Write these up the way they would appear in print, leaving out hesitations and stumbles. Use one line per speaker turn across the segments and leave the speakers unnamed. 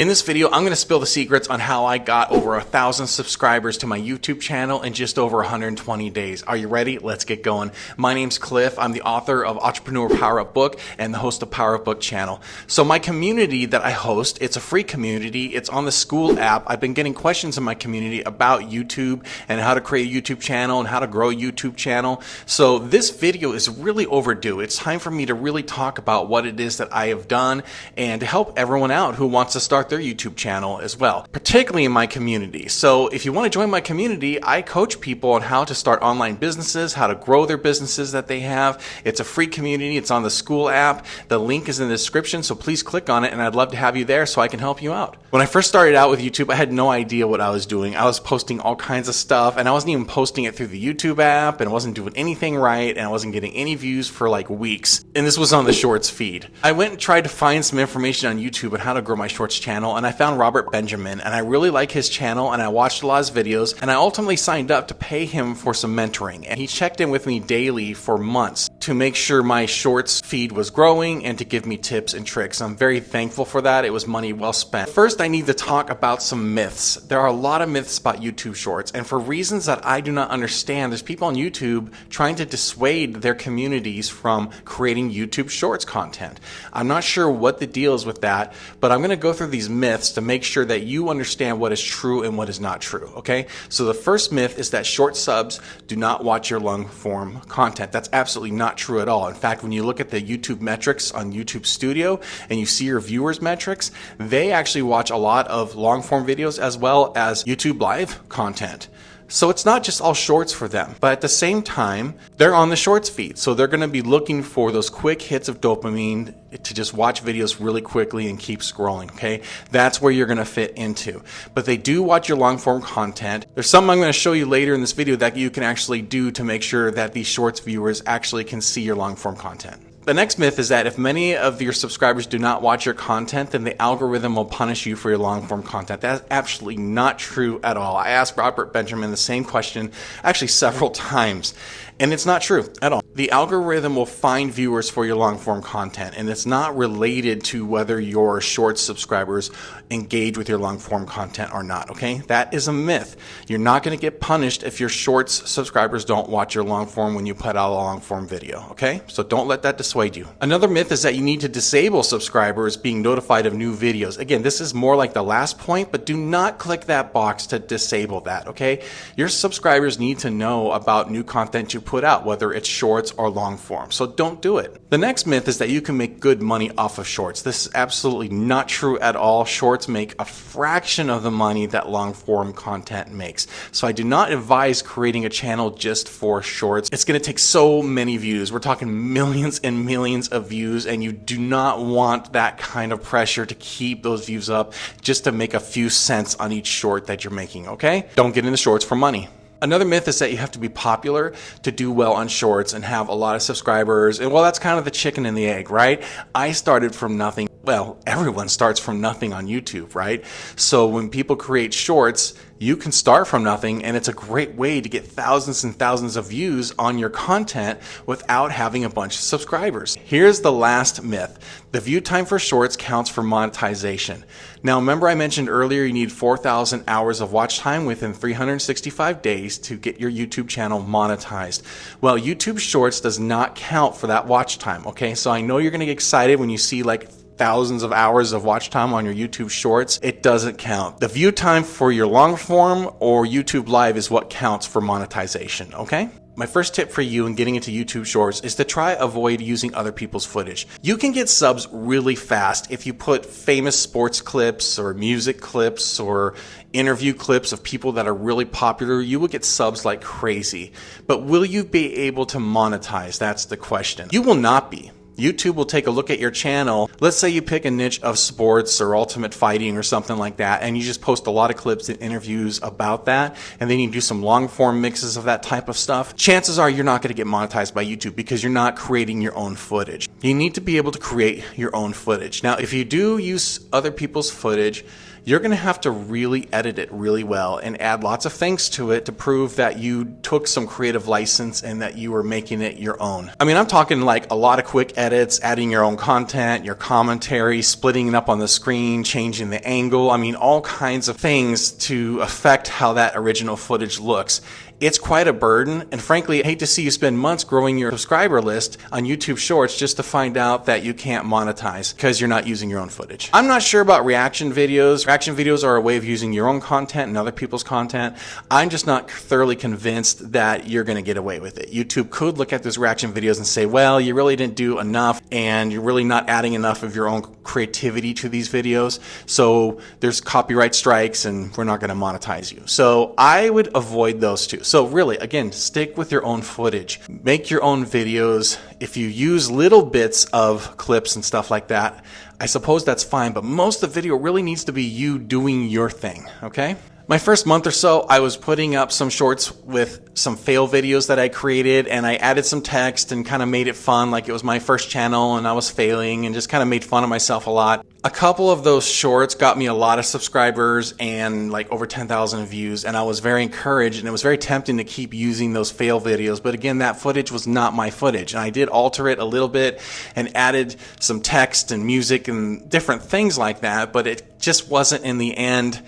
In this video, I'm going to spill the secrets on how I got over 1,000 subscribers to my YouTube channel in just over 120 days. Are you ready? Let's get going. My name's Cliff. I'm the author of Entrepreneur Power Up Book and the host of Power Up Book channel. So my community that I host, it's a free community. It's on the Skool app. I've been getting questions in my community about YouTube and how to create a YouTube channel and how to grow a YouTube channel. So this video is really overdue. It's time for me to really talk about what it is that I have done and to help everyone out who wants to start their YouTube channel as well, particularly in my community. So if you want to join my community, I coach people on how to start online businesses, how to grow their businesses that they have. It's a free community. It's on the Skool app. The link is in the description, so please click on it, and I'd love to have you there so I can help you out. When I first started out with YouTube, I had no idea what I was doing. I was posting all kinds of stuff, and I wasn't even posting it through the YouTube app, and I wasn't doing anything right, and I wasn't getting any views for like weeks. And this was on the Shorts feed. I went and tried to find some information on YouTube on how to grow my Shorts channel, and I found Robert Benjamin, and I really like his channel, and I watched a lot of his videos, and I ultimately signed up to pay him for some mentoring, and he checked in with me daily for months to make sure my Shorts feed was growing and to give me tips and tricks. I'm very thankful for that. It was money well spent. First, I need to talk about some myths. There are a lot of myths about YouTube Shorts, and for reasons that I do not understand, there's people on YouTube trying to dissuade their communities from creating YouTube Shorts content. I'm not sure what the deal is with that, but I'm going to go through these myths to make sure that you understand what is true and what is not true, okay? So the first myth is that short subs do not watch your long form content. That's absolutely not true at all. In fact, when you look at the YouTube metrics on YouTube Studio and you see your viewers metrics, they actually watch a lot of long form videos as well as YouTube Live content. So it's not just all shorts for them, but at the same time, they're on the shorts feed. So they're going to be looking for those quick hits of dopamine to just watch videos really quickly and keep scrolling, okay? That's where you're going to fit into. But they do watch your long form content. There's something I'm going to show you later in this video that you can actually do to make sure that these shorts viewers actually can see your long form content. The next myth is that if many of your subscribers do not watch your content, then the algorithm will punish you for your long-form content. That's absolutely not true at all. I asked Robert Benjamin the same question actually several times, and it's not true at all. The algorithm will find viewers for your long-form content, and it's not related to whether your Shorts subscribers engage with your long-form content or not, okay? That is a myth. You're not going to get punished if your Shorts subscribers don't watch your long-form when you put out a long-form video, okay? So don't let that dissuade you. Another myth is that you need to disable subscribers being notified of new videos. Again, this is more like the last point, but do not click that box to disable that, okay? Your subscribers need to know about new content you put out, whether it's Shorts or long form. So don't do it. The next myth is that you can make good money off of Shorts. This is absolutely not true at all. Shorts make a fraction of the money that long form content makes. So I do not advise creating a channel just for Shorts. It's going to take so many views. We're talking millions and millions of views, and you do not want that kind of pressure to keep those views up just to make a few cents on each short that you're making, okay? Don't get into Shorts for money. Another myth is that you have to be popular to do well on Shorts and have a lot of subscribers. And well, that's kind of the chicken and the egg, right? I started from nothing. Well, everyone starts from nothing on YouTube, right? So when people create Shorts, you can start from nothing, and it's a great way to get thousands and thousands of views on your content without having a bunch of subscribers. Here's the last myth. The view time for Shorts counts for monetization. Now, remember I mentioned earlier you need 4,000 hours of watch time within 365 days to get your YouTube channel monetized. Well, YouTube Shorts does not count for that watch time, okay? So I know you're going to get excited when you see like thousands of hours of watch time on your YouTube Shorts. It doesn't count. The view time for your long form or YouTube Live is what counts for monetization, okay? My first tip for you in getting into YouTube Shorts is to try avoid using other people's footage. You can get subs really fast if you put famous sports clips or music clips or interview clips of people that are really popular. You will get subs like crazy. But will you be able to monetize? That's the question. You will not be. YouTube will take a look at your channel. Let's say you pick a niche of sports or ultimate fighting or something like that, and you just post a lot of clips and interviews about that, and then you do some long form mixes of that type of stuff. Chances are you're not going to get monetized by YouTube because you're not creating your own footage. You need to be able to create your own footage. Now, if you do use other people's footage, you're going to have to really edit it really well and add lots of things to it to prove that you took some creative license and that you were making it your own. I mean, I'm talking like a lot of quick edits edits, adding your own content, your commentary, splitting it up on the screen, changing the angle. I mean, all kinds of things to affect how that original footage looks. It's quite a burden, and frankly, I hate to see you spend months growing your subscriber list on YouTube Shorts just to find out that you can't monetize because you're not using your own footage. I'm not sure about reaction videos. Reaction videos are a way of using your own content and other people's content. I'm just not thoroughly convinced that you're going to get away with it. YouTube could look at those reaction videos and say, well, you really didn't do enough, and you're really not adding enough of your own creativity to these videos, so there's copyright strikes and we're not going to monetize you. So I would avoid those two. So really, again, stick with your own footage. Make your own videos. If you use little bits of clips and stuff like that, I suppose that's fine, but most of the video really needs to be you doing your thing, okay? My first month or so, I was putting up some shorts with some fail videos that I created, and I added some text and kind of made it fun, like it was my first channel and I was failing, and just kind of made fun of myself a lot. A couple of those shorts got me a lot of subscribers and like over 10,000 views, and I was very encouraged, and it was very tempting to keep using those fail videos. But again, that footage was not my footage, and I did alter it a little bit and added some text and music and different things like that, but it just wasn't in the end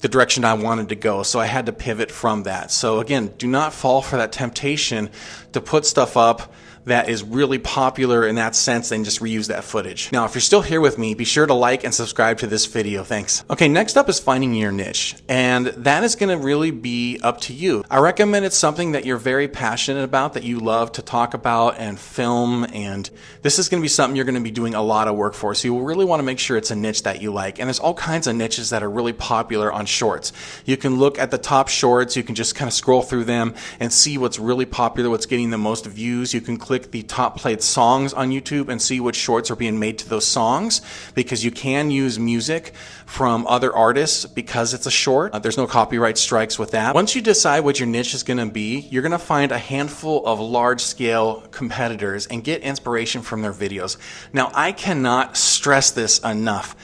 the direction I wanted to go, so I had to pivot from that. So again, do not fall for that temptation to put stuff up that is really popular in that sense and just reuse that footage. Now, if you're still here with me, be sure to like and subscribe to this video. Thanks. Okay, next up is finding your niche, and that is going to really be up to you. I recommend it's something that you're very passionate about, that you love to talk about and film, and this is going to be something you're going to be doing a lot of work for, so you will really want to make sure it's a niche that you like. And there's all kinds of niches that are really popular on shorts. You can look at the top shorts, you can just kind of scroll through them and see what's really popular, what's getting the most views. You can click the top played songs on YouTube and see which shorts are being made to those songs, because you can use music from other artists because it's a short. There's no copyright strikes with that. Once you decide what your niche is going to be, you're going to find a handful of large-scale competitors and get inspiration from their videos. Now, I cannot stress this enough.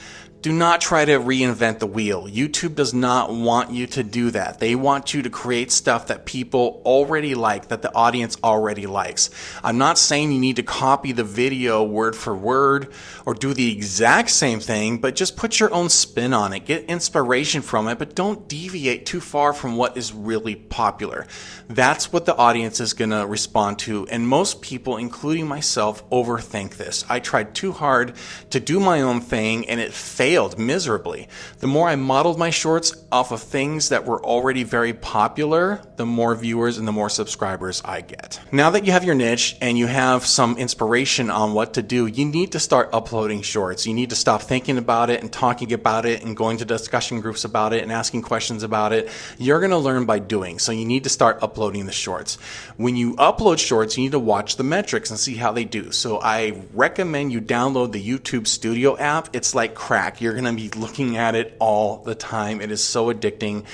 Do not try to reinvent the wheel. YouTube does not want you to do that. They want you to create stuff that people already like, that the audience already likes. I'm not saying you need to copy the video word for word or do the exact same thing, but just put your own spin on it. Get inspiration from it, but don't deviate too far from what is really popular. That's what the audience is going to respond to, and most people, including myself, overthink this. I tried too hard to do my own thing, and it failed miserably. The more I modeled my shorts off of things that were already very popular, the more viewers and the more subscribers I get. Now that you have your niche and you have some inspiration on what to do, you need to start uploading shorts. You need to stop thinking about it and talking about it and going to discussion groups about it and asking questions about it. You're going to learn by doing, so you need to start uploading the shorts. When you upload shorts, you need to watch the metrics and see how they do. So I recommend you download the YouTube Studio app. It's like crack. You're going to be looking at it all the time. It is so addicting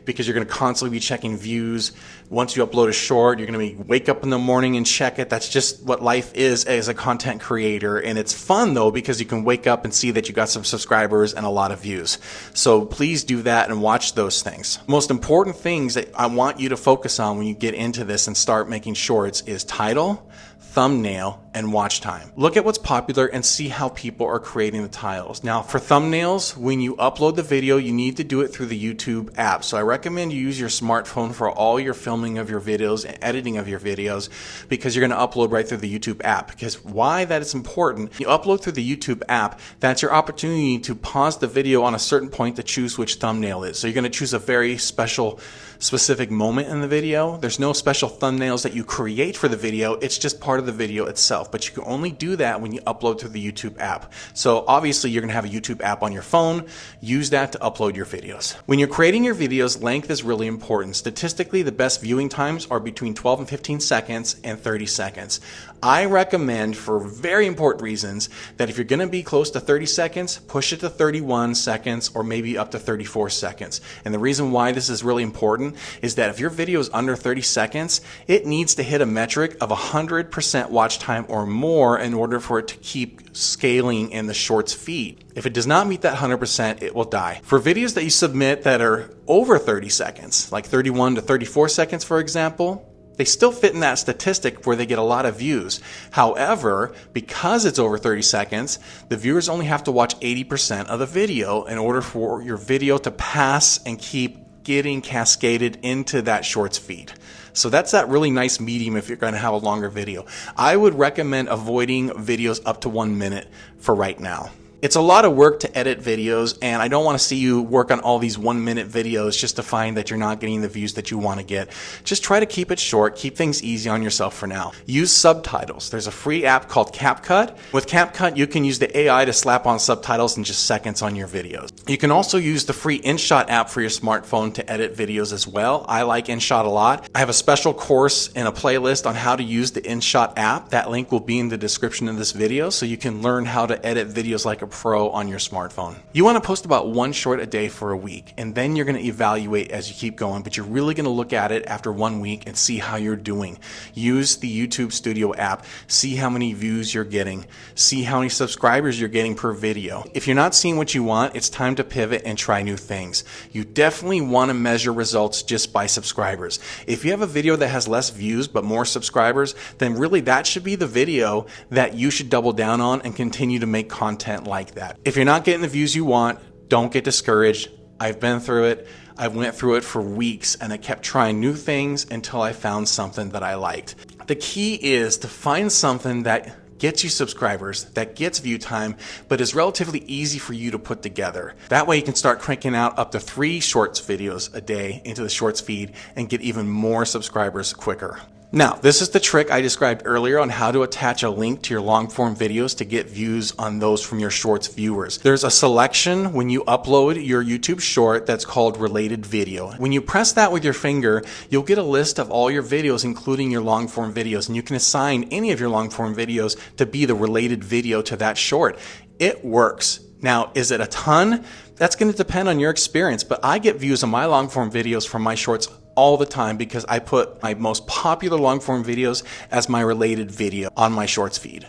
because you're going to constantly be checking views. Once you upload a short, you're going to wake up in the morning and check it. That's just what life is as a content creator. And it's fun though, because you can wake up and see that you got some subscribers and a lot of views. So please do that and watch those things. Most important things that I want you to focus on when you get into this and start making shorts is title, thumbnail, and watch time. Look at what's popular and see how people are creating the titles. Now, for thumbnails, when you upload the video, you need to do it through the YouTube app. So I recommend you use your smartphone for all your filming of your videos and editing of your videos, because you're going to upload right through the YouTube app. Because why that is important, you upload through the YouTube app, that's your opportunity to pause the video on a certain point to choose which thumbnail is. So you're going to choose a very specific moment in the video. There's no special thumbnails that you create for the video. It's just part of the video itself, but you can only do that when you upload through the YouTube app. So obviously you're going to have a YouTube app on your phone. Use that to upload your videos. When you're creating your videos, length is really important. Statistically, the best viewing times are between 12 and 15 seconds and 30 seconds. I recommend, for very important reasons, that if you're going to be close to 30 seconds, push it to 31 seconds or maybe up to 34 seconds. And the reason why this is really important is that if your video is under 30 seconds, it needs to hit a metric of 100% watch time or more in order for it to keep scaling in the shorts feed. If it does not meet that 100%, it will die. For videos that you submit that are over 30 seconds, like 31 to 34 seconds, for example, they still fit in that statistic where they get a lot of views. However, because it's over 30 seconds, the viewers only have to watch 80% of the video in order for your video to pass and keep getting cascaded into that Shorts feed. So that's that really nice medium if you're going to have a longer video. I would recommend avoiding videos up to 1 minute for right now. It's a lot of work to edit videos, and I don't want to see you work on all these 1 minute videos just to find that you're not getting the views that you want to get. Just try to keep it short, keep things easy on yourself for now. Use subtitles. There's a free app called CapCut. With CapCut, you can use the AI to slap on subtitles in just seconds on your videos. You can also use the free Inshot app for your smartphone to edit videos as well. I like Inshot a lot. I have a special course and a playlist on how to use the Inshot app. That link will be in the description of this video so you can learn how to edit videos like a pro on your smartphone. You want to post about 1 short a day for a week, and then you're going to evaluate as you keep going, but you're really going to look at it after 1 week and see how you're doing. Use the YouTube Studio app, see how many views you're getting, see how many subscribers you're getting per video. If you're not seeing what you want, it's time to pivot and try new things. You definitely want to measure results just by subscribers. If you have a video that has less views but more subscribers, then really that should be the video that you should double down on and continue to make content like that. If you're not getting the views you want, don't get discouraged. I've been through it. I went through it for weeks and I kept trying new things until I found something that I liked. The key is to find something that gets you subscribers, that gets view time, but is relatively easy for you to put together. That way you can start cranking out up to 3 Shorts videos a day into the Shorts feed and get even more subscribers quicker. Now, this is the trick I described earlier on how to attach a link to your long form videos to get views on those from your Shorts viewers. There's a selection when you upload your YouTube short that's called related video. When you press that with your finger, you'll get a list of all your videos, including your long form videos, and you can assign any of your long form videos to be the related video to that short. It works. Now, is it a ton? That's going to depend on your experience, but I get views on my long form videos from my Shorts all the time because I put my most popular long form videos as my related video on my Shorts feed.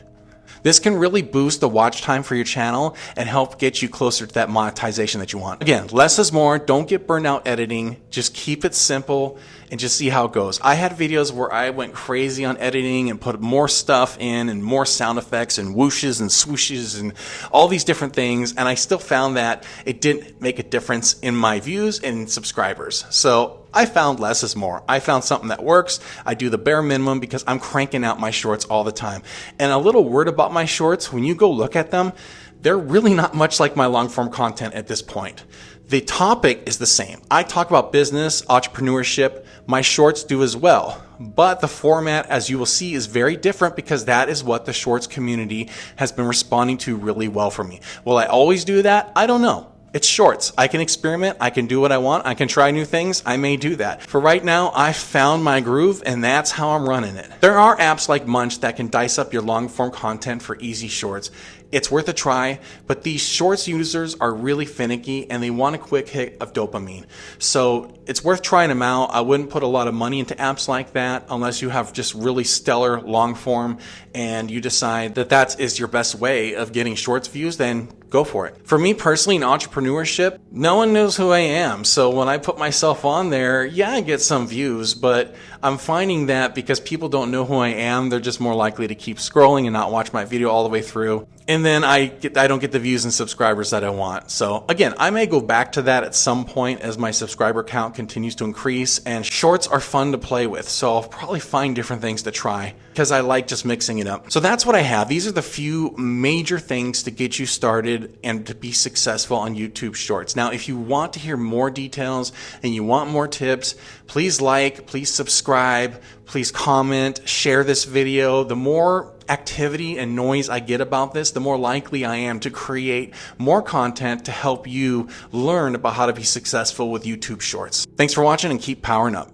This can really boost the watch time for your channel and help get you closer to that monetization that you want. Again, less is more. Don't get burned out editing. Just keep it simple and just see how it goes. I had videos where I went crazy on editing and put more stuff in and more sound effects and whooshes and swooshes and all these different things, and I still found that it didn't make a difference in my views and subscribers. So I found less is more. I found something that works. I do the bare minimum because I'm cranking out my Shorts all the time. And a little word about my Shorts, when you go look at them, they're really not much like my long form content at this point. The topic is the same. I talk about business, entrepreneurship. My Shorts do as well. But the format, as you will see, is very different because that is what the Shorts community has been responding to really well for me. Will I always do that? I don't know. It's Shorts. I can experiment. I can do what I want. I can try new things. I may do that. For right now, I found my groove and that's how I'm running it. There are apps like Munch that can dice up your long form content for easy Shorts. It's worth a try, but these Shorts users are really finicky and they want a quick hit of dopamine. So it's worth trying them out. I wouldn't put a lot of money into apps like that unless you have just really stellar long form and you decide that that is your best way of getting Shorts views, then go for it. For me personally in entrepreneurship, no one knows who I am. So when I put myself on there, yeah, I get some views, but I'm finding that because people don't know who I am, they're just more likely to keep scrolling and not watch my video all the way through. And then I don't get the views and subscribers that I want. So again, I may go back to that at some point as my subscriber count continues to increase, and Shorts are fun to play with. So I'll probably find different things to try because I like just mixing it up. So that's what I have. These are the few major things to get you started and to be successful on YouTube Shorts. Now, if you want to hear more details and you want more tips, please like, please subscribe, please comment, share this video. The more activity and noise I get about this, the more likely I am to create more content to help you learn about how to be successful with YouTube Shorts. Thanks for watching and keep powering up.